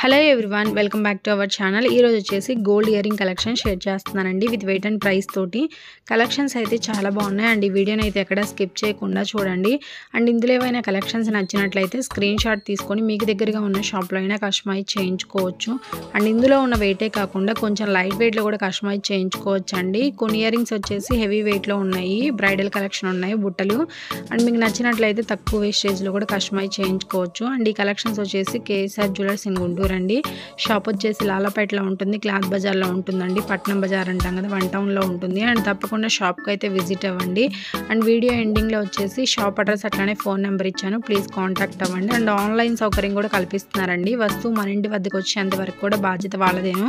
Hello everyone, welcome back to our channel. ఈరోజు వచ్చేసి gold ear ring collection share చేస్తున్నానండి with wait and price తోటి. Collections అయితే చాలా బాగున్నాయి అండ్ ఈ వీడియోని అయితే ఎక్కడ స్కిప్ చేయకుండా చూడండి. అండ్ ఇందులో ఏవైనా కలెక్షన్స్ నచ్చినట్లయితే స్క్రీన్ షాట్ తీసుకొని మీకు దగ్గరగా ఉన్న షాప్లో అయినా కస్టమైజ్ చేయించుకోవచ్చు. అండ్ ఇందులో ఉన్న వెయిటే కాకుండా కొంచెం లైట్ వెయిట్లో కూడా కస్టమైజ్ చేయించుకోవచ్చు అండి. కొన్ని ఇయర్ రింగ్స్ వచ్చేసి హెవీ వెయిట్లో ఉన్నాయి, బ్రైడల్ కలెక్షన్ ఉన్నాయి బుట్టలు. అండ్ మీకు నచ్చినట్లయితే తక్కువ వేస్టేజ్లో కూడా కస్టమైజ్ చేయించుకోవచ్చు. అండ్ ఈ కలెక్షన్స్ వచ్చేసి కేఎస్ఆర్ జ్యువెలర్స్ ఇన్ గుంటూరు అండి. షాప్ వచ్చేసి లాలపేటలో ఉంటుంది, క్లాత్ బజార్లో ఉంటుందండి. పట్నం బజార్ అంటాం కదా, వన్ టౌన్లో ఉంటుంది. అండ్ తప్పకుండా షాప్కి అయితే విజిట్ అవ్వండి. అండ్ వీడియో ఎండింగ్లో వచ్చేసి షాప్ అడ్రస్ అట్లానే ఫోన్ నెంబర్ ఇచ్చాను, ప్లీజ్ కాంటాక్ట్ అవ్వండి. అండ్ ఆన్లైన్ సౌకర్యం కూడా కల్పిస్తున్నారండి. వస్తువు మన ఇంటి వద్దకు వచ్చేంత వరకు కూడా బాధ్యత వాళ్ళదేను.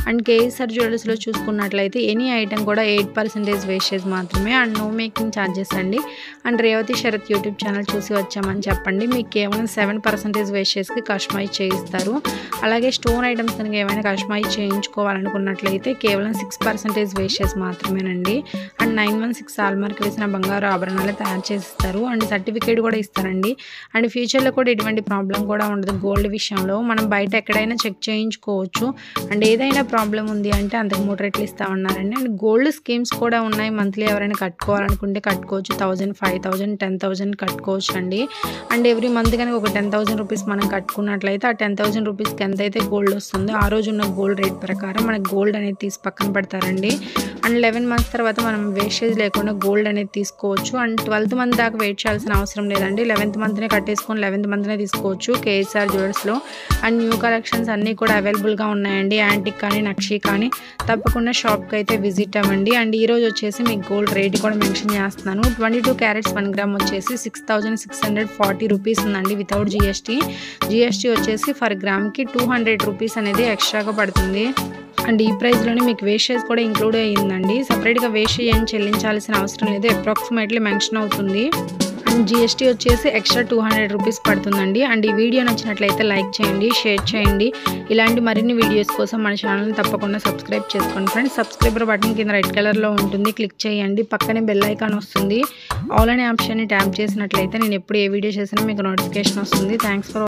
అండ్ కేఎస్ఆర్ జ్యువెలర్స్లో చూసుకున్నట్లయితే ఎనీ ఐటమ్ కూడా 8% వేస్టేజ్ మాత్రమే అండ్ నో మేకింగ్ ఛార్జెస్ అండి. And Revathi Sharath YouTube channel చూసి వచ్చామని చెప్పండి, మీకు కేవలం 7% వేస్టేజ్కి కస్టమైజ్ చేయిస్తారు. అలాగే స్టోన్ ఐటమ్స్ కనుక ఏమైనా కస్టమైజ్ చేయించుకోవాలనుకున్నట్లయితే కేవలం 6% వేస్టేజ్ మాత్రమేనండి. అండ్ 916 హాల్మార్క్ వేసిన బంగారు ఆభరణాలు తయారు చేసిస్తారు. అండ్ సర్టిఫికేట్ కూడా ఇస్తారండి. అండ్ ఫ్యూచర్లో కూడా ఎటువంటి ప్రాబ్లం కూడా ఉండదు. గోల్డ్ విషయంలో మనం బయట ఎక్కడైనా చెక్ చేయించుకోవచ్చు. అండ్ ఏదైనా ప్రాబ్లం ఉంది అంటే అంతకు 3 రెట్లు ఇస్తామన్నారండి. అండ్ గోల్డ్ స్కీమ్స్ కూడా ఉన్నాయి. మంత్లీ ఎవరైనా కట్టుకోవాలనుకుంటే కట్టుకోవచ్చు. 1000, 5000, 10,000 కట్టుకోవచ్చు అండి. అండ్ ఎవ్రీ మంత్ కనుక ఒక 10,000 రూపీస్ మనం కట్టుకున్నట్లయితే ఆ 10,000 రూపీస్కి ఎంతైతే గోల్డ్ వస్తుందో ఆ రోజు ఉన్న గోల్డ్ రేట్ ప్రకారం మనకు గోల్డ్ అనేది తీసి పక్కన పెడతారండి. అండ్ 11 మంత్స్ తర్వాత మనం వేస్టేజ్ లేకుండా గోల్డ్ అనేది తీసుకోవచ్చు. అండ్ 12th మంత్ దాకా వెయిట్ చేయాల్సిన అవసరం లేదండి. 11th మంత్నే కట్టేసుకొని 11th మంత్నే తీసుకోవచ్చు కేఎస్ఆర్ జ్యువెలర్స్లో. అండ్ న్యూ కలెక్షన్స్ అన్నీ కూడా అవైలబుల్గా ఉన్నాయండి. యాంటిక్ కానీ నక్షి కానీ తప్పకుండా షాప్కి అయితే విజిట్ అవ్వండి. అండ్ ఈరోజు వచ్చేసి మీకు గోల్డ్ రేట్ కూడా మెన్షన్ చేస్తున్నాను. 22 క్యారెట్స్ 1 గ్రామ్ వచ్చేసి 6,640 రూపీస్ ఉందండి వితౌట్ జిఎస్టీ. జిఎస్టీ వచ్చేసి ఫర్ గ్రామ్కి 200 రూపీస్ అనేది ఎక్స్ట్రాగా పడుతుంది. అండ్ ఈ ప్రైస్లోనే మీకు వేస్టేజ్ కూడా ఇంక్లూడ్ అయ్యిందండి. సపరేట్గా వేస్టేజ్ ఏం చెల్లించాల్సిన అవసరం లేదు, అప్రాక్సిమేట్లీ మెన్షన్ అవుతుంది. అండ్ జిఎస్టీ వచ్చేసి ఎక్స్ట్రా 200 రూపీస్ పడుతుందండి. అండ్ ఈ వీడియో నచ్చినట్లయితే లైక్ చేయండి, షేర్ చేయండి. ఇలాంటి మరిన్ని వీడియోస్ కోసం మన ఛానల్ని తప్పకుండా సబ్స్క్రైబ్ చేసుకోండి ఫ్రెండ్స్. సబ్స్క్రైబర్ బటన్ కింద రెడ్ కలర్లో ఉంటుంది, క్లిక్ చేయండి. పక్కనే బెల్ ఐకాన్ వస్తుంది. ఆల్ అనే ఆప్షన్ని ట్యాప్ చేసినట్లయితే నేను ఎప్పుడు ఏ వీడియో చేసినా మీకు నోటిఫికేషన్ వస్తుంది. Thanks for